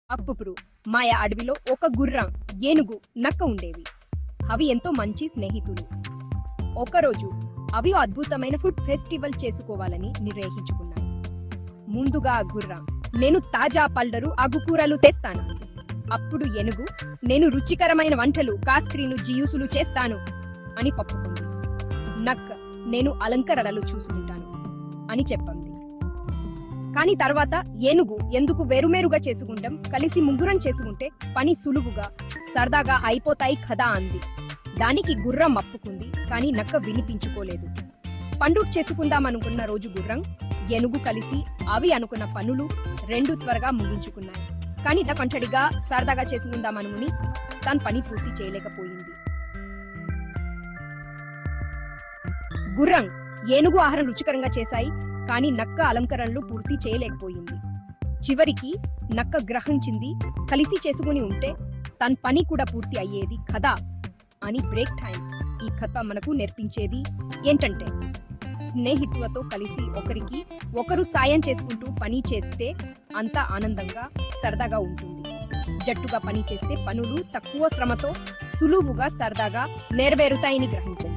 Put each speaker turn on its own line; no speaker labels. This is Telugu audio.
అప్పుడు మాయ అడవిలో ఒక గుర్రం, ఏనుగు, నక్క ఉండేవి. అవి ఎంతో మంచి స్నేహితులు. ఒకరోజు అవి అద్భుతమైన ఫుడ్ ఫెస్టివల్ చేసుకోవాలని నిర్ణయించుకున్నాయి. ముందుగా గుర్రం, నేను తాజా పళ్ళరు ఆకుకూరలు తెస్తాను. అప్పుడు ఏనుగు, నేను రుచికరమైన వంటలు, కాస్క్రీను, జ్యూసులు చేస్తాను అని పప్పుకుంది. నక్క, నేను అలంకరణలు చూసుకుంటాను అని చెప్పింది. కానీ తర్వాత ఏనుగు, ఎందుకు వేరుమేరుగా చేసుకుంటాం, కలిసి ముగ్గురం చేసుకుంటే పని సులువుగా, సరదాగా అయిపోతాయి కదా అంది. దానికి గుర్రం ఒప్పుకుంది. కానీ నక్క వినిపించుకోలేదు. పండుగ చేసుకుందామనుకున్న రోజు గుర్రం, ఏనుగు కలిసి అవి అనుకున్న పనులు రెండు త్వరగా ముగించుకున్నాయి. కానీ నక్క ఒంటరిగా సరదాగా చేసుకుందామనుకుని తన పని పూర్తి చేయలేకపోయింది. గుర్రం, ఏనుగు ఆహారం రుచికరంగా చేశాయి, కానీ నక్క అలంకరణలు పూర్తి చేయలేకపోయింది. చివరికి నక్క గ్రహించింది, కలిసి చేసుకుని ఉంటే తన పని కూడా పూర్తి అయ్యేది కదా అని. బ్రేక్ టైం ఈ కథ మనకు నేర్పించేది ఏంటంటే, స్నేహితులతో కలిసి ఒకరికి ఒకరు సాయం చేసుకుంటూ పని చేస్తే అంతా ఆనందంగా, సరదాగా ఉంటుంది. జట్టుగా పని చేస్తే పనులు తక్కువ శ్రమతో సులువుగా, సరదాగా నెరవేరుతాయని గ్రహించండి.